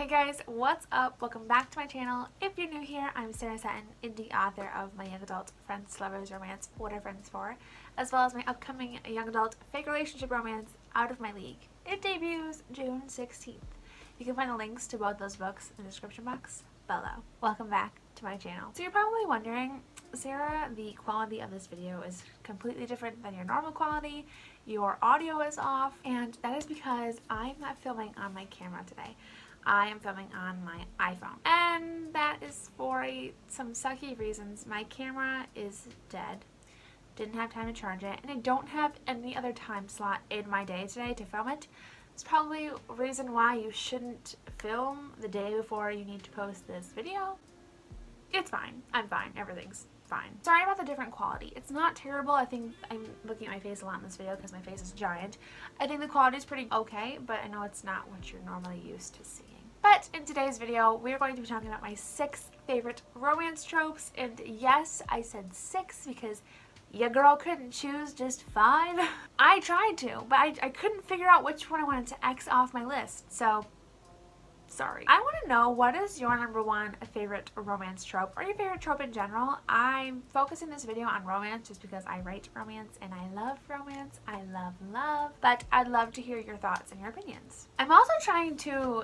Hey guys, what's up? Welcome back to my channel. If you're new here, I'm Sarah Sutton, indie author of my young adult friends, lovers, romance, what are friends for, as well as my upcoming young adult fake relationship romance, Out of My League. It debuts June 16th. You can find the links to both those books in the description box below. Welcome back to my channel. So you're probably wondering, Sarah, the quality of this video is completely different than your normal quality. Your audio is off, and that is because I'm not filming on my camera today. I am filming on my iPhone, and that is for some sucky reasons. My camera is dead, didn't have time to charge it, and I don't have any other time slot in my day today to film it. It's probably a reason why you shouldn't film the day before you need to post this video. It's fine. I'm fine. Everything's fine. Sorry about the different quality. It's not terrible. I think I'm looking at my face a lot in this video because my face is giant. I think the quality is pretty okay, but I know it's not what you're normally used to seeing. But in today's video, we're going to be talking about my 6 favorite romance tropes. And yes, I said 6 because your girl couldn't choose just 5. I tried to, but I couldn't figure out which one I wanted to X off my list. So, sorry. I want to know, what is your number 1 favorite romance trope, or your favorite trope in general? I'm focusing this video on romance just because I write romance and I love romance. I love, but I'd love to hear your thoughts and your opinions. I'm also trying to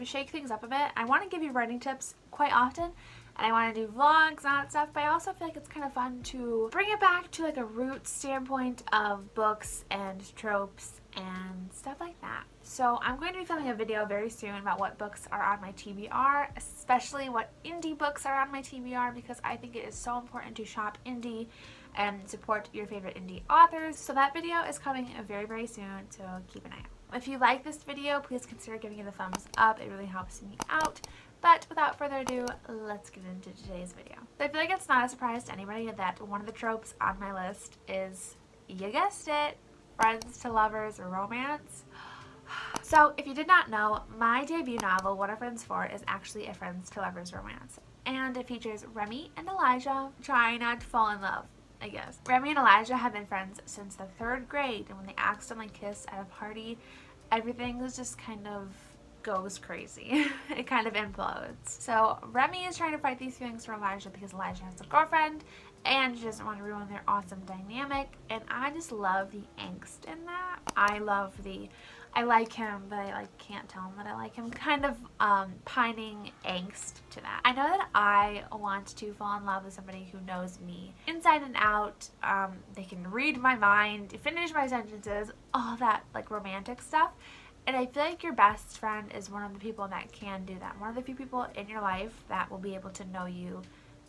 shake things up a bit. I want to give you writing tips quite often, and I want to do vlogs and all that stuff, but I also feel like it's kind of fun to bring it back to like a root standpoint of books and tropes and stuff like that. So I'm going to be filming a video very soon about what books are on my TBR, especially what indie books are on my TBR, because I think it is so important to shop indie and support your favorite indie authors. So that video is coming very, very soon, so keep an eye out. If you like this video, please consider giving it a thumbs up. It really helps me out. But without further ado, let's get into today's video. So I feel like it's not a surprise to anybody that one of the tropes on my list is, you guessed it, friends to lovers romance. So if you did not know, my debut novel, What Are Friends For, is actually a friends to lovers romance. And it features Remy and Elijah trying not to fall in love, I guess. Remy and Elijah have been friends since the 3rd grade, and when they accidentally kiss at a party, everything was just kind of goes crazy. It kind of implodes. So Remy is trying to fight these feelings for Elijah because Elijah has a girlfriend and she doesn't want to ruin their awesome dynamic, and I just love the angst in that. I like him, but I can't tell him that I like him kind of pining angst to that. I know that I want to fall in love with somebody who knows me inside and out. They can read my mind, finish my sentences, all that like romantic stuff. And I feel like your best friend is one of the people that can do that. One of the few people in your life that will be able to know you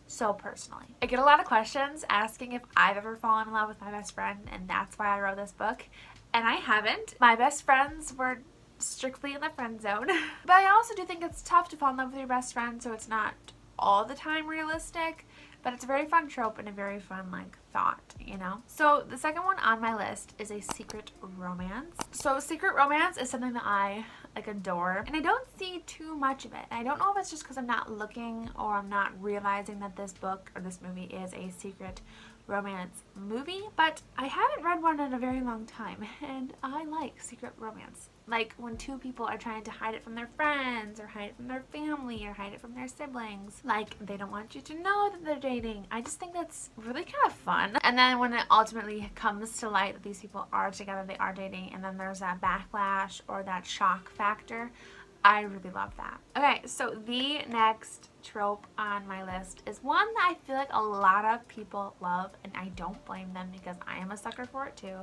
so personally. I get a lot of questions asking if I've ever fallen in love with my best friend, and that's why I wrote this book. And I haven't. My best friends were strictly in the friend zone. But I also do think it's tough to fall in love with your best friend, so it's not all the time realistic. But it's a very fun trope and a very fun thought, you know? So the second one on my list is a secret romance. So secret romance is something that I adore, and I don't see too much of it. And I don't know if it's just because I'm not looking or I'm not realizing that this book or this movie is a secret romance movie, but I haven't read one in a very long time, and I like secret romance. Like when 2 people are trying to hide it from their friends, or hide it from their family, or hide it from their siblings. Like, they don't want you to know that they're dating. I just think that's really kind of fun. And then when it ultimately comes to light that these people are together, they are dating, and then there's that backlash or that shock factor, I really love that. Okay, so the next trope on my list is one that I feel like a lot of people love, and I don't blame them because I am a sucker for it too,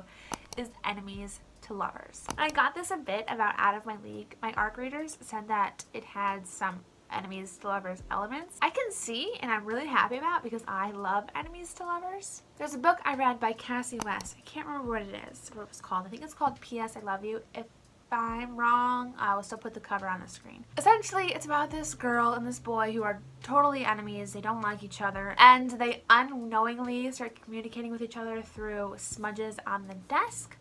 is enemies to lovers. I got this a bit about Out of My League. My ARC readers said that it had some enemies to lovers elements. I can see, and I'm really happy about, because I love enemies to lovers. There's a book I read by Cassie West. I can't remember what it is, what it was called. I think it's called P.S. I Love You. If I'm wrong, I will still put the cover on the screen. Essentially, it's about this girl and this boy who are totally enemies. They don't like each other, and they unknowingly start communicating with each other through smudges on the desk.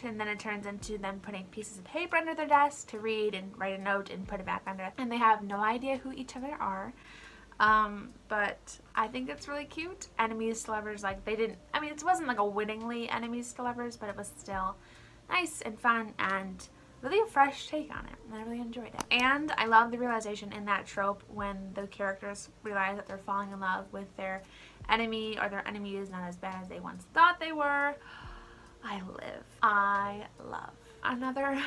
And then it turns into them putting pieces of paper under their desk to read and write a note and put it back under. And they have no idea who each other are. But I think it's really cute. Enemies to lovers, it wasn't like a wittingly enemies to lovers, but it was still nice and fun and really a fresh take on it, and I really enjoyed it. And I love the realization in that trope when the characters realize that they're falling in love with their enemy, or their enemy is not as bad as they once thought they were. I love. Another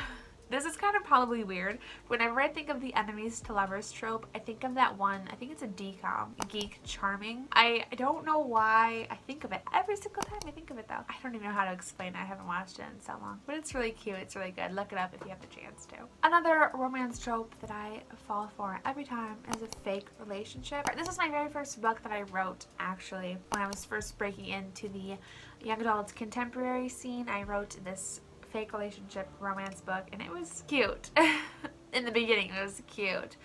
this is kind of probably weird. Whenever I think of the enemies to lovers trope, I think of that one, I think it's a decom, Geek Charming. I don't know why I think of it. Every single time I think of it though. I don't even know how to explain it. I haven't watched it in so long. But it's really cute. It's really good. Look it up if you have the chance to. Another romance trope that I fall for every time is a fake relationship. This is my very first book that I wrote, actually. When I was first breaking into the young adult contemporary scene, I wrote this fake relationship romance book, and it was cute. In the beginning it was cute,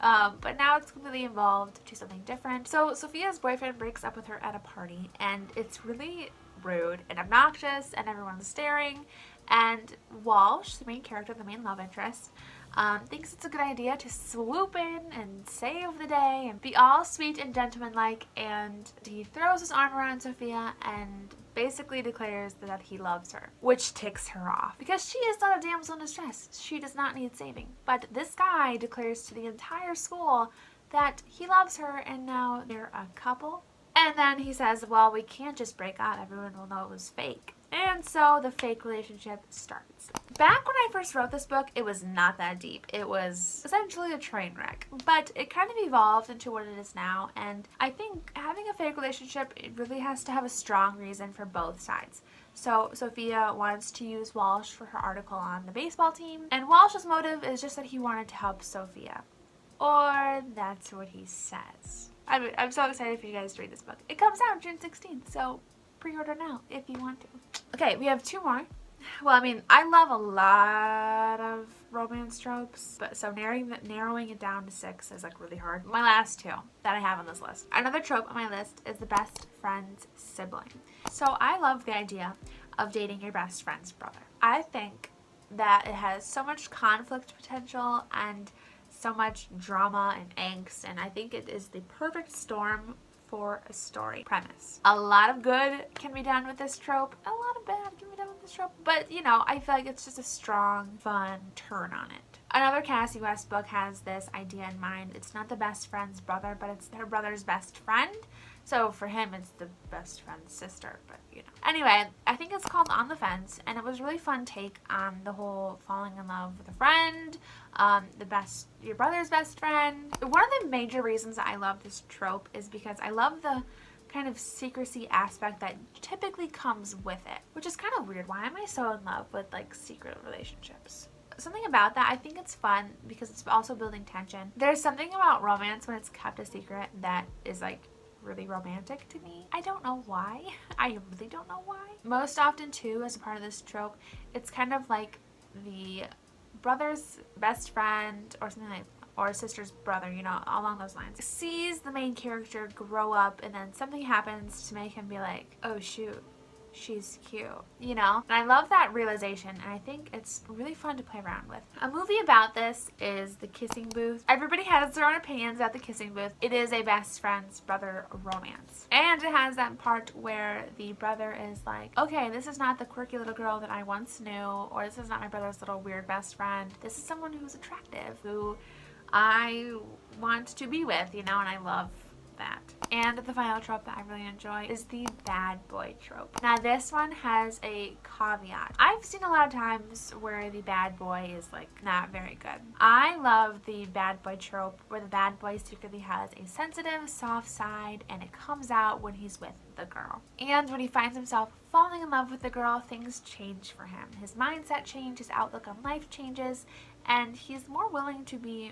but now it's completely evolved to something different. So Sophia's boyfriend breaks up with her at a party, and it's really rude and obnoxious, and everyone's staring, and Walsh, the main character, the main love interest, thinks it's a good idea to swoop in and save the day and be all sweet and gentlemanlike, and he throws his arm around Sophia and basically declares that he loves her, which ticks her off because she is not a damsel in distress. She does not need saving. But this guy declares to the entire school that he loves her, and now they're a couple. And then he says, well, we can't just break up. Everyone will know it was fake. And so the fake relationship starts. Back when I first wrote this book, it was not that deep. It was essentially a train wreck. But it kind of evolved into what it is now. And I think having a fake relationship, it really has to have a strong reason for both sides. So Sophia wants to use Walsh for her article on the baseball team. And Walsh's motive is just that he wanted to help Sophia. Or that's what he says. I'm so excited for you guys to read this book. It comes out June 16th, so pre-order now if you want to. Okay, we have two more. Well, I mean, I love a lot of romance tropes, but so narrowing it down to 6 is like really hard. My last 2 that I have on this list. Another trope on my list is the best friend's sibling. So I love the idea of dating your best friend's brother. I think that it has so much conflict potential and so much drama and angst, and I think it is the perfect storm for a story premise. A lot of good can be done with this trope, a lot of bad can be done with this trope, but you know, I feel like it's just a strong, fun turn on it. Another Cassie West book has this idea in mind. It's not the best friend's brother, but it's her brother's best friend. So for him, it's the best friend's sister, but you know. Anyway, I think it's called On the Fence, and it was a really fun take on the whole falling in love with a friend, your brother's best friend. One of the major reasons that I love this trope is because I love the kind of secrecy aspect that typically comes with it, which is kind of weird. Why am I so in love with like secret relationships? Something about that, I think it's fun because it's also building tension. There's something about romance when it's kept a secret that is like really romantic to me. I don't know why. I really don't know why. Most often too, as a part of this trope, it's kind of like the brother's best friend or something like, or sister's brother, you know, along those lines, sees the main character grow up, and then something happens to make him be like, oh shoot, she's cute, you know? And I love that realization, and I think it's really fun to play around with. A movie about this is The Kissing Booth. Everybody has their own opinions about The Kissing Booth. It is a best friend's brother romance. And it has that part where the brother is like, okay, this is not the quirky little girl that I once knew, or this is not my brother's little weird best friend. This is someone who's attractive, who I want to be with, you know, and I love that. And the final trope that I really enjoy is the bad boy trope. Now this one has a caveat. I've seen a lot of times where the bad boy is like not very good. I love the bad boy trope where the bad boy secretly has a sensitive, soft side, and it comes out when he's with the girl. And when he finds himself falling in love with the girl, things change for him. His mindset changes, his outlook on life changes, and he's more willing to be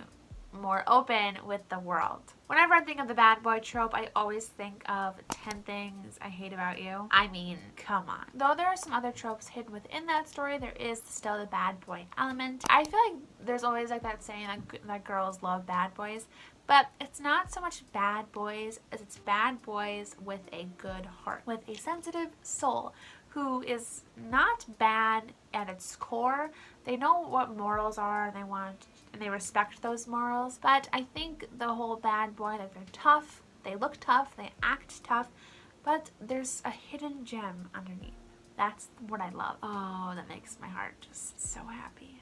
more open with the world. Whenever I think of the bad boy trope, I always think of 10 Things I Hate About You. I mean, come on. Though there are some other tropes hidden within that story, there is still the bad boy element. I feel like there's always like that saying that girls love bad boys, but it's not so much bad boys as it's bad boys with a good heart, with a sensitive soul, who is not bad at its core. They know what morals are, and they respect those morals. But I think the whole bad boy, like they're tough, they look tough, they act tough, but there's a hidden gem underneath. That's what I love. Oh, that makes my heart just so happy.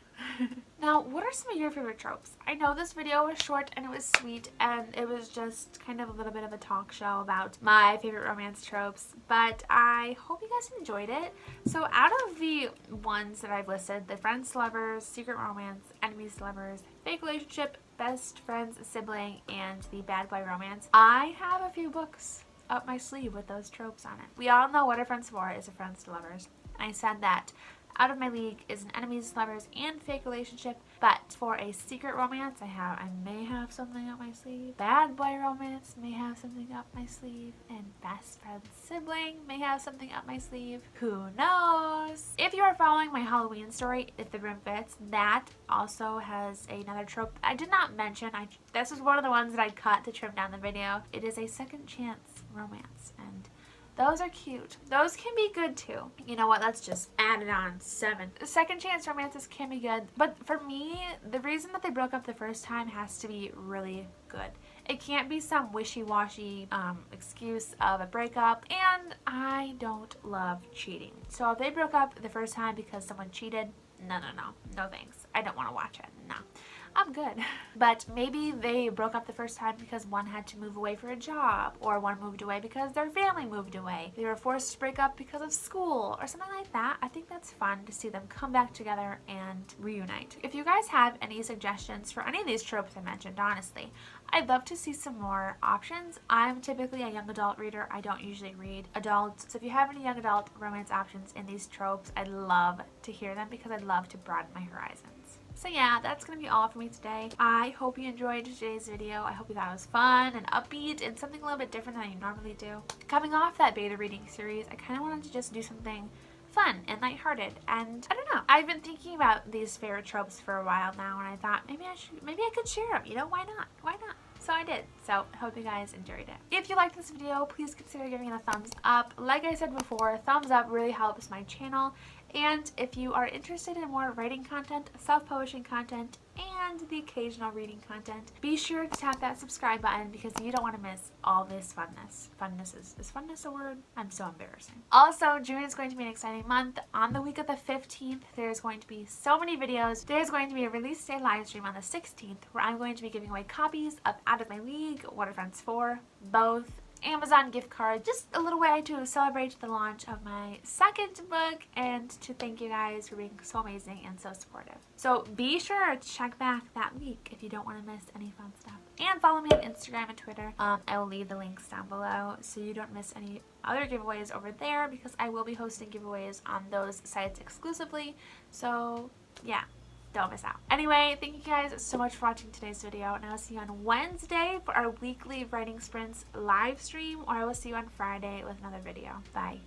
Now, what are some of your favorite tropes? I know this video was short and it was sweet and it was just kind of a little bit of a talk show about my favorite romance tropes, but I hope you guys enjoyed it. So out of the ones that I've listed, the friends to lovers, secret romance, enemies to lovers, fake relationship, best friends, sibling, and the bad boy romance, I have a few books up my sleeve with those tropes on it. We all know what a friends for is a friends to lovers. I said that out of my league is an enemies to lovers and fake relationship, but for a secret romance, I may have something up my sleeve. Bad boy romance may have something up my sleeve, and best friend sibling may have something up my sleeve. Who knows? If you are following my Halloween story, If the Room Fits, that also has another trope I did not mention. This is one of the ones that I cut to trim down the video. It is a second chance romance, and those are cute. Those can be good too. You know what? Let's just add it on. 7. Second chance romances can be good. But for me, the reason that they broke up the first time has to be really good. It can't be some wishy-washy excuse of a breakup. And I don't love cheating. So if they broke up the first time because someone cheated, no. No thanks. I don't want to watch it. No. I'm good. But maybe they broke up the first time because one had to move away for a job, or one moved away because their family moved away. They were forced to break up because of school or something like that. I think that's fun to see them come back together and reunite. If you guys have any suggestions for any of these tropes I mentioned, honestly, I'd love to see some more options. I'm typically a young adult reader. I don't usually read adults. So if you have any young adult romance options in these tropes, I'd love to hear them because I'd love to broaden my horizons. So yeah, that's going to be all for me today. I hope you enjoyed today's video. I hope you thought it was fun and upbeat and something a little bit different than I normally do. Coming off that beta reading series, I kind of wanted to just do something fun and lighthearted, and I don't know. I've been thinking about these favorite tropes for a while now, and I thought maybe I could share them. You know, why not? Why not? So I did. So I hope you guys enjoyed it. If you liked this video, please consider giving it a thumbs up. Like I said before, thumbs up really helps my channel. And if you are interested in more writing content, self-publishing content, and the occasional reading content, be sure to tap that subscribe button because you don't want to miss all this funness. Is funness a word? I'm so embarrassing. Also, June is going to be an exciting month. On the week of the 15th, there's going to be so many videos. There's going to be a release day live stream on the 16th where I'm going to be giving away copies of Out of My League, What Are Friends For, both, Amazon gift card, just a little way to celebrate the launch of my second book and to thank you guys for being so amazing and so supportive. So be sure to check back that week if you don't want to miss any fun stuff. And follow me on Instagram and Twitter. I will leave the links down below so you don't miss any other giveaways over there because I will be hosting giveaways on those sites exclusively. So yeah. Don't miss out. Anyway, thank you guys so much for watching today's video, and I will see you on Wednesday for our weekly writing sprints live stream, or I will see you on Friday with another video. Bye.